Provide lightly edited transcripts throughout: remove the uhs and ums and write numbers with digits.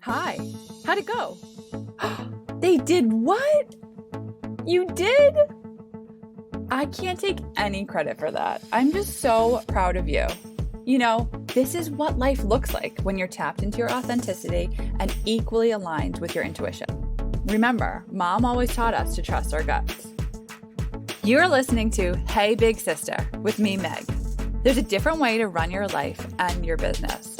Hi, how'd it go? They did what? You did? I can't take any credit for that. I'm just so proud of you. You know, this is what life looks like when you're tapped into your authenticity and equally aligned with your intuition. Remember, Mom always taught us to trust our guts. You're listening to Hey Big Sister with me, Meg. There's a different way to run your life and your business.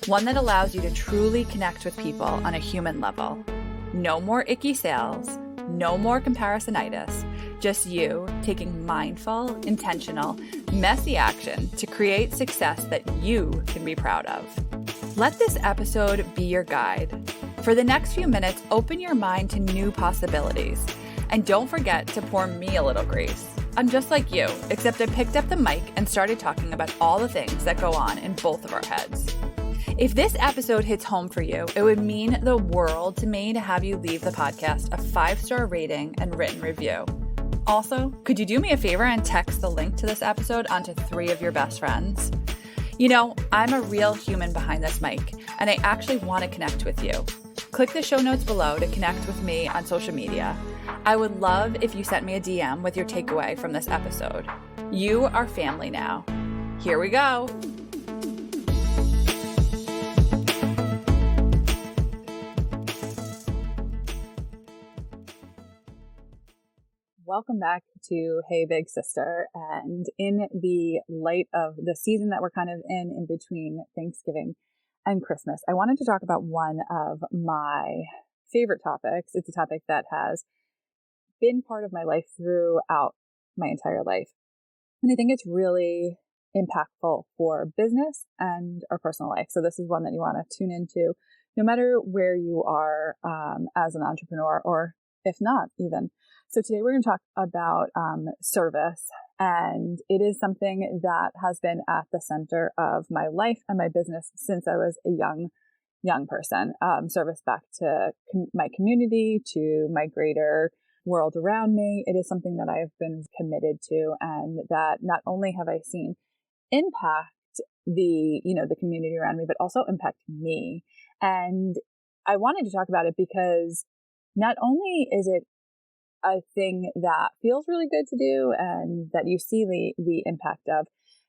One that allows you to truly connect with people on a human level. No more icky sales, no more comparisonitis, just you taking mindful, intentional, messy action to create success that you can be proud of. Let this episode be your guide. For the next few minutes, open your mind to new possibilities. And don't forget to pour me a little grace. I'm just like you, except I picked up the mic and started talking about all the things that go on in both of our heads. If this episode hits home for you, it would mean the world to me to have you leave the podcast a 5-star rating and written review. Also, could you do me a favor and text the link to this episode onto 3 of your best friends? You know, I'm a real human behind this mic, and I actually want to connect with you. Click the show notes below to connect with me on social media. I would love if you sent me a DM with your takeaway from this episode. You are family now. Here we go. Welcome back to Hey Big Sister. And in the light of the season that we're kind of in between Thanksgiving and Christmas, I wanted to talk about one of my favorite topics. It's a topic that has been part of my life throughout my entire life. And I think it's really impactful for business and our personal life. So this is one that you want to tune into no matter where you are as an entrepreneur, or if not even. So today we're going to talk about service, and it is something that has been at the center of my life and my business since I was a young person. Service back to my community, to my greater world around me. It is something that I've been committed to, and that not only have I seen impact the community around me, but also impact me. And I wanted to talk about it because not only is it a thing that feels really good to do and that you see the impact of,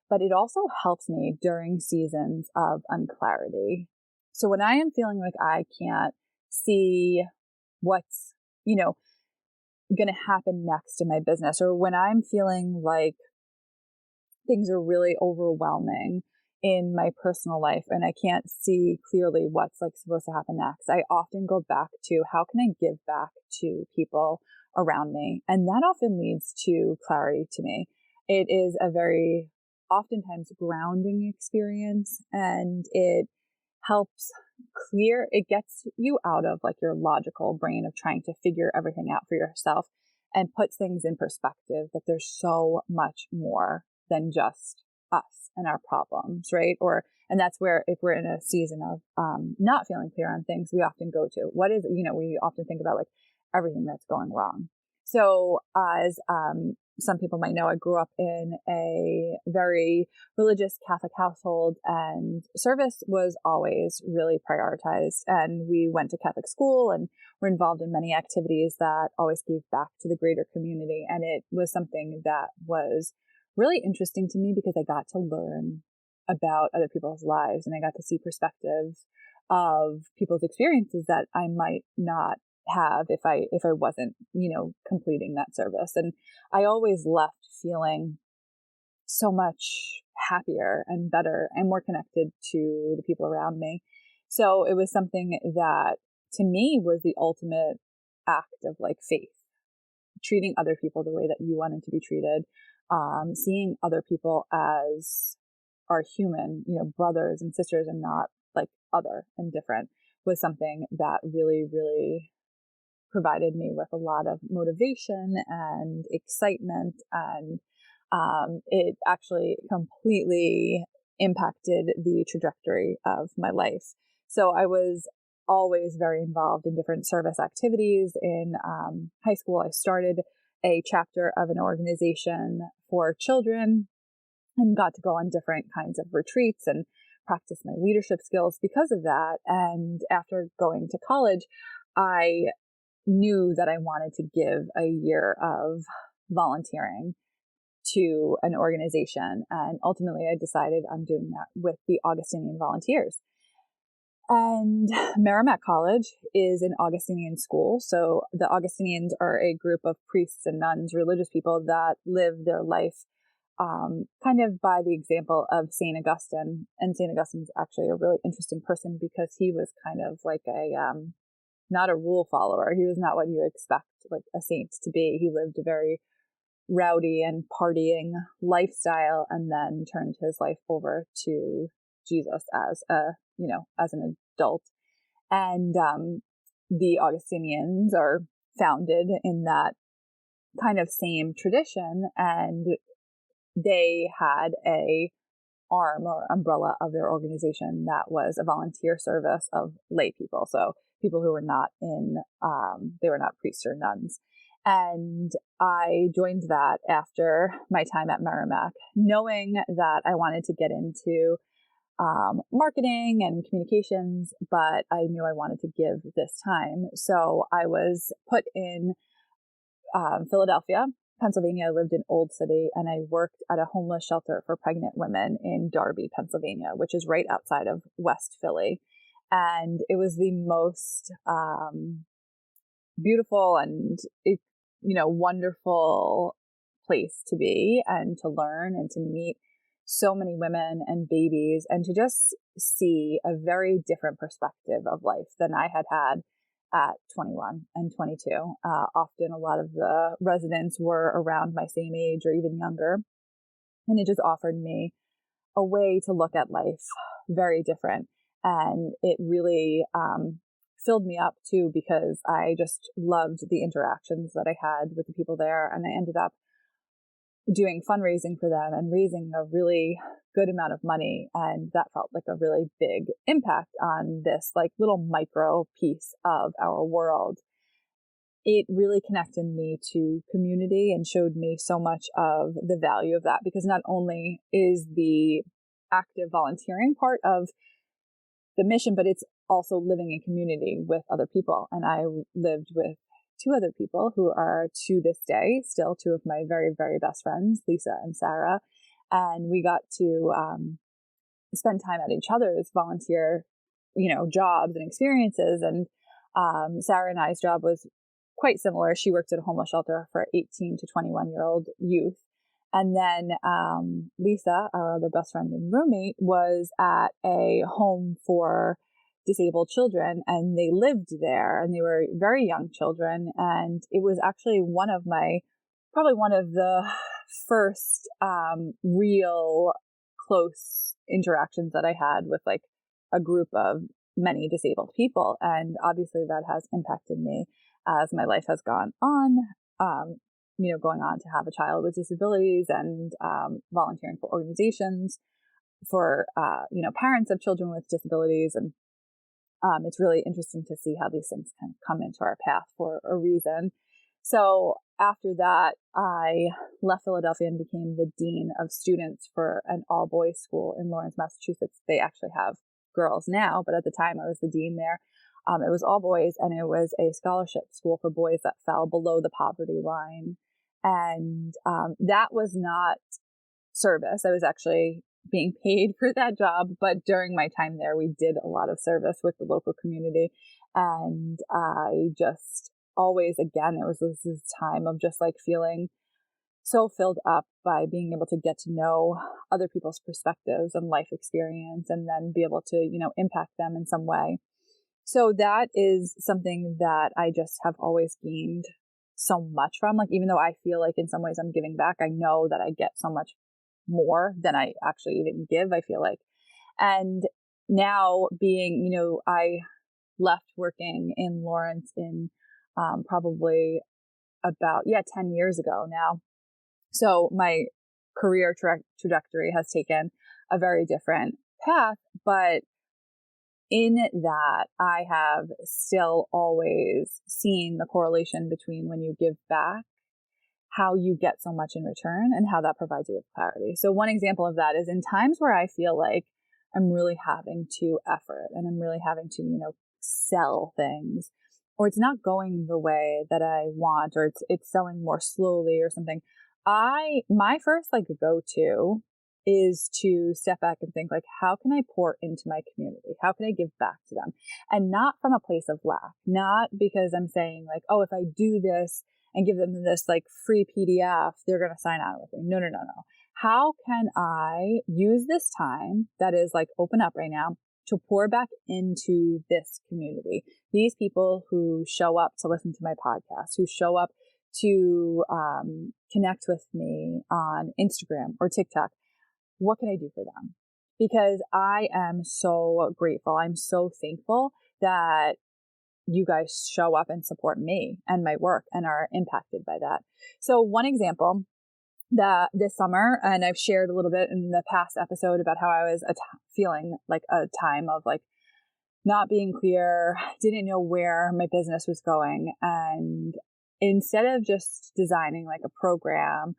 but it also helps me during seasons of unclarity. So when I am feeling like I can't see what's, going to happen next in my business, or when I'm feeling like things are really overwhelming in my personal life and I can't see clearly what's supposed to happen next, I often go back to how can I give back to people around me? And that often leads to clarity to me. It is a very oftentimes grounding experience, and it helps it gets you out of your logical brain of trying to figure everything out for yourself, and puts things in perspective that there's so much more than just us and our problems, right? And that's where, if we're in a season of not feeling clear on things, we often go to what is, we often think about everything that's going wrong. So as some people might know, I grew up in a very religious Catholic household, and service was always really prioritized. And we went to Catholic school and were involved in many activities that always gave back to the greater community. And it was something that was really interesting to me because I got to learn about other people's lives, and I got to see perspectives of people's experiences that I might not have if I wasn't, completing that service. And I always left feeling so much happier and better and more connected to the people around me. So it was something that to me was the ultimate act of faith, treating other people the way that you wanted to be treated, seeing other people as our human, brothers and sisters, and not other and different, was something that really, really provided me with a lot of motivation and excitement. And it actually completely impacted the trajectory of my life. So I was always very involved in different service activities. In high school, I started a chapter of an organization for children and got to go on different kinds of retreats and practice my leadership skills because of that. And after going to college, I knew that I wanted to give a year of volunteering to an organization. And ultimately, I decided I'm doing that with the Augustinian Volunteers. And Merrimack College is an Augustinian school. So the Augustinians are a group of priests and nuns, religious people that live their life kind of by the example of St. Augustine. And St. Augustine's actually a really interesting person because he was kind of like not a rule follower. He was not what you expect like a saint to be. He lived a very rowdy and partying lifestyle and then turned his life over to Jesus as as an adult. And the Augustinians are founded in that kind of same tradition, and they had a arm or umbrella of their organization that was a volunteer service of lay people. So people who were not they were not priests or nuns. And I joined that after my time at Merrimack, knowing that I wanted to get into marketing and communications, but I knew I wanted to give this time. So I was put in Philadelphia, Pennsylvania. I lived in Old City, and I worked at a homeless shelter for pregnant women in Darby, Pennsylvania, which is right outside of West Philly. And it was the most beautiful and wonderful place to be and to learn and to meet so many women and babies and to just see a very different perspective of life than I had had at 21 and 22. Often a lot of the residents were around my same age or even younger. And it just offered me a way to look at life very different. And it really filled me up too, because I just loved the interactions that I had with the people there. And I ended up doing fundraising for them and raising a really good amount of money. And that felt like a really big impact on this like little micro piece of our world. It really connected me to community and showed me so much of the value of that, because not only is the active volunteering part of the mission, but it's also living in community with other people. And I lived with two other people who are to this day still two of my very, very best friends, Lisa and Sarah. And we got to spend time at each other's volunteer, jobs and experiences. And Sarah and I's job was quite similar. She worked at a homeless shelter for 18 to 21-year-old youth. And then Lisa, our other best friend and roommate, was at a home for disabled children, and they lived there, and they were very young children. And it was actually probably one of the first real close interactions that I had with like a group of many disabled people. And obviously that has impacted me as my life has gone on. Going on to have a child with disabilities and volunteering for organizations for, parents of children with disabilities. And it's really interesting to see how these things kind of come into our path for a reason. So after that, I left Philadelphia and became the dean of students for an all-boys school in Lawrence, Massachusetts. They actually have girls now, but at the time I was the dean there. It was all boys, and it was a scholarship school for boys that fell below the poverty line. And that was not service. I was actually being paid for that job. But during my time there, we did a lot of service with the local community. And I just always, again, it was this time of just like feeling so filled up by being able to get to know other people's perspectives and life experience, and then be able to, impact them in some way. So that is something that I just have always gained so much from. Like, even though I feel like in some ways I'm giving back, I know that I get so much more than I actually even give, I feel like. And now being, I left working in Lawrence in probably about, 10 years ago now. So my career trajectory has taken a very different path, but in that, I have still always seen the correlation between when you give back, how you get so much in return, and how that provides you with clarity. So one example of that is in times where I feel like I'm really having to effort and I'm really having to, sell things, or it's not going the way that I want, or it's selling more slowly or something. My first like go-to is to step back and think like, how can I pour into my community? How can I give back to them? And not from a place of lack, not because I'm saying like, oh, if I do this and give them this like free PDF, they're going to sign on with me. No, no, no, no. How can I use this time that is like open up right now to pour back into this community? These people who show up to listen to my podcast, who show up to connect with me on Instagram or TikTok. What can I do for them? Because I am so grateful. I'm so thankful that you guys show up and support me and my work and are impacted by that. So one example that this summer, and I've shared a little bit in the past episode about how I was feeling like a time of like not being clear, didn't know where my business was going. And instead of just designing like a program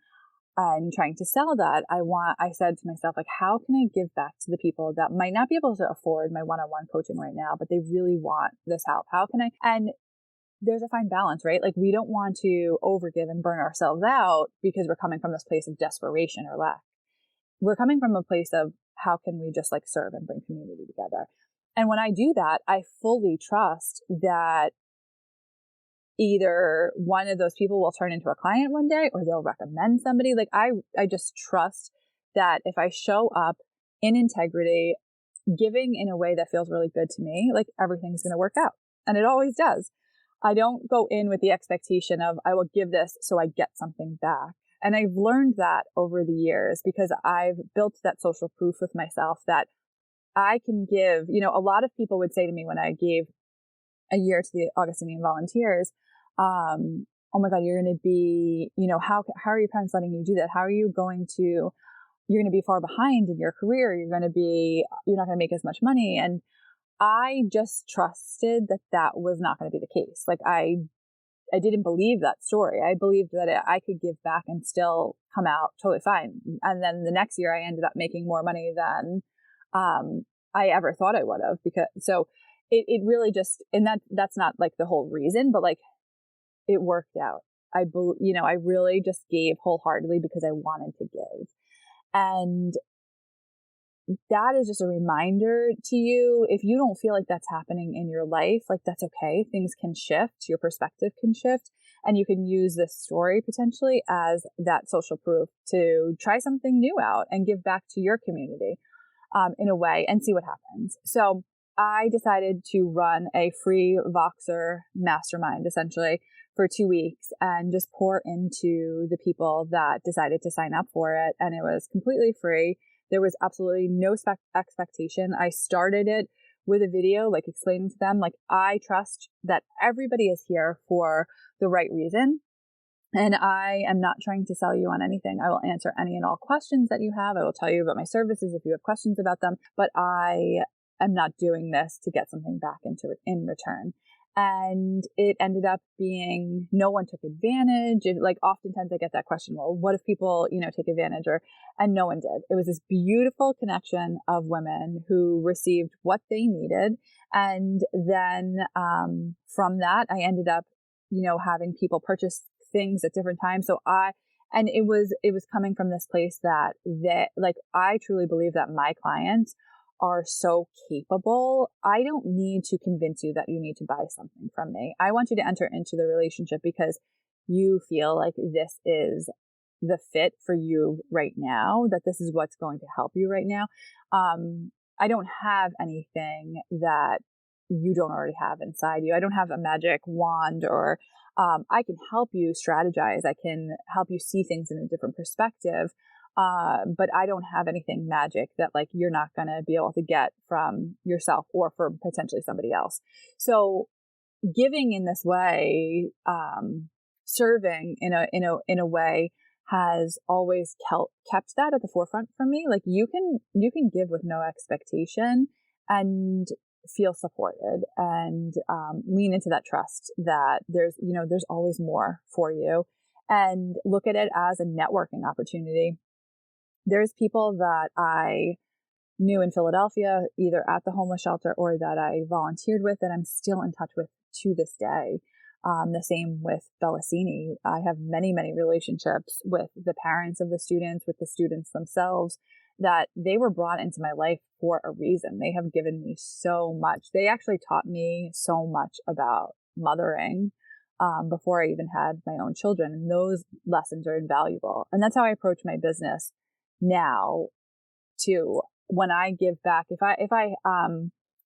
and trying to sell that, I said to myself, like, how can I give back to the people that might not be able to afford my one-on-one coaching right now, but they really want this help? How can I? And there's a fine balance, right? Like, we don't want to overgive and burn ourselves out because we're coming from this place of desperation or lack. We're coming from a place of how can we just like serve and bring community together? And when I do that, I fully trust that either one of those people will turn into a client one day or they'll recommend somebody. Like I just trust that if I show up in integrity, giving in a way that feels really good to me, like everything's going to work out. And it always does. I don't go in with the expectation of I will give this so I get something back. And I've learned that over the years because I've built that social proof with myself that I can give. A lot of people would say to me when I gave a year to the Augustinian Volunteers, oh my God, you're going to be, how are your parents letting you do that? How are you you're going to be far behind in your career. You're not going to make as much money. And I just trusted that was not going to be the case. Like I didn't believe that story. I believed that I could give back and still come out totally fine. And then the next year I ended up making more money than, I ever thought I would have so it really just, and that's not like the whole reason, but like it worked out. I really just gave wholeheartedly because I wanted to give. And that is just a reminder to you. If you don't feel like that's happening in your life, like that's okay. Things can shift. Your perspective can shift. And you can use this story potentially as that social proof to try something new out and give back to your community in a way and see what happens. So I decided to run a free Voxer mastermind essentially for 2 weeks and just pour into the people that decided to sign up for it. And it was completely free. There was absolutely no expectation. I started it with a video, like explaining to them, like, I trust that everybody is here for the right reason. And I am not trying to sell you on anything. I will answer any and all questions that you have. I will tell you about my services if you have questions about them, but I am not doing this to get something back in return. And it ended up being no one took advantage. Like oftentimes I get that question, well, what if people, take advantage and no one did. It was this beautiful connection of women who received what they needed. And then from that, I ended up, having people purchase things at different times. And it was coming from this place that I truly believe that my clients are so capable. I don't need to convince you that you need to buy something from me. I want you to enter into the relationship because you feel like this is the fit for you right now, that this is what's going to help you right now. I don't have anything that you don't already have inside you. I don't have a magic wand or I can help you strategize. I can help you see things in a different perspective. But I don't have anything magic that like you're not going to be able to get from yourself or from potentially somebody else. So giving in this way, serving in a way has always kept that at the forefront for me. Like you can give with no expectation and feel supported and lean into that trust that there's always more for you, and look at it as a networking opportunity. There's people that I knew in Philadelphia, either at the homeless shelter or that I volunteered with, that I'm still in touch with to this day. The same with Bellasini. I have many, many relationships with the parents of the students, with the students themselves, that they were brought into my life for a reason. They have given me so much. They actually taught me so much about mothering before I even had my own children. And those lessons are invaluable. And that's how I approach my business now too. When I give back, if I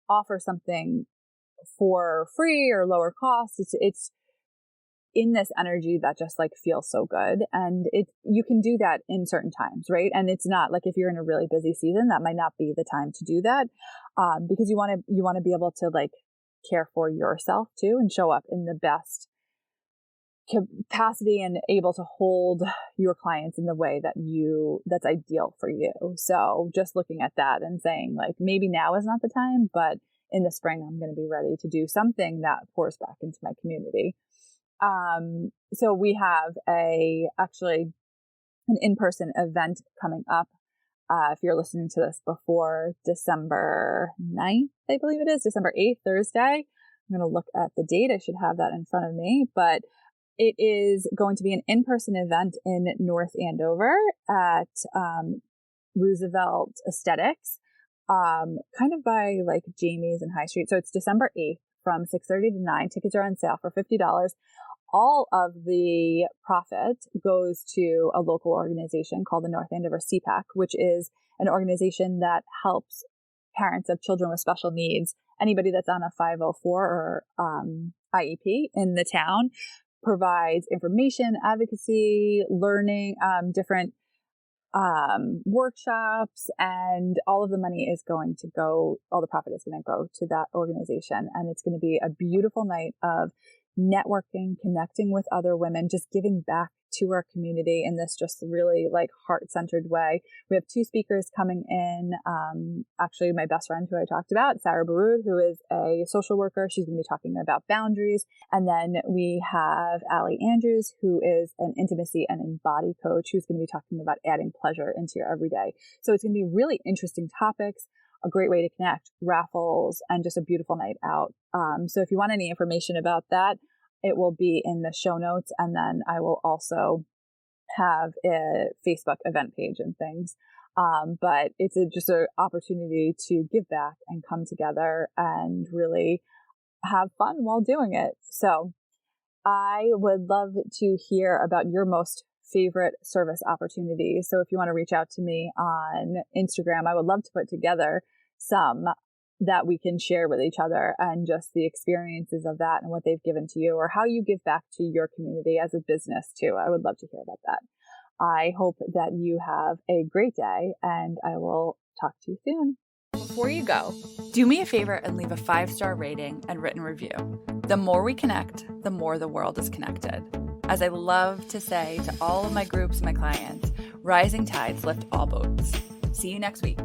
offer something for free or lower cost, it's in this energy that just like feels so good. And you can do that in certain times, right? And it's not like, if you're in a really busy season, that might not be the time to do that, because you want to be able to like care for yourself too, and show up in the best capacity and able to hold your clients in the way that's ideal for you. So just looking at that and saying like, maybe now is not the time, but in the spring, I'm going to be ready to do something that pours back into my community. So we have actually an in-person event coming up. If you're listening to this before December 9th, I believe it is, December 8th, Thursday. I'm going to look at the date. I should have that in front of me, but it is going to be an in-person event in North Andover at Roosevelt Aesthetics, kind of by like Jamie's and High Street. So it's December 8th from 6:30 to 9. Tickets are on sale for $50. All of the profit goes to a local organization called the North Andover CPAC, which is an organization that helps parents of children with special needs. Anybody that's on a 504 or IEP in the town provides information, advocacy, learning, different workshops, and all of the money is going to go, all the profit is going to go to that organization. And it's going to be a beautiful night of networking, connecting with other women, just giving back to our community in this just really like heart-centered way. We have 2 speakers coming in. Actually, my best friend who I talked about, Sarah Baroud, who is a social worker. She's going to be talking about boundaries. And then we have Allie Andrews, who is an intimacy and embody coach, who's going to be talking about adding pleasure into your everyday. So it's going to be really interesting topics, a great way to connect, raffles, and just a beautiful night out. So if you want any information about that, it will be in the show notes. And then I will also have a Facebook event page and things. But it's just an opportunity to give back and come together and really have fun while doing it. So I would love to hear about your most favorite service opportunities. So if you want to reach out to me on Instagram, I would love to put together some that we can share with each other, and just the experiences of that and what they've given to you, or how you give back to your community as a business too. I would love to hear about that. I hope that you have a great day, and I will talk to you soon. Before you go, do me a favor and leave a 5-star rating and written review. The more we connect, the more the world is connected. As I love to say to all of my groups, my clients, rising tides lift all boats. See you next week.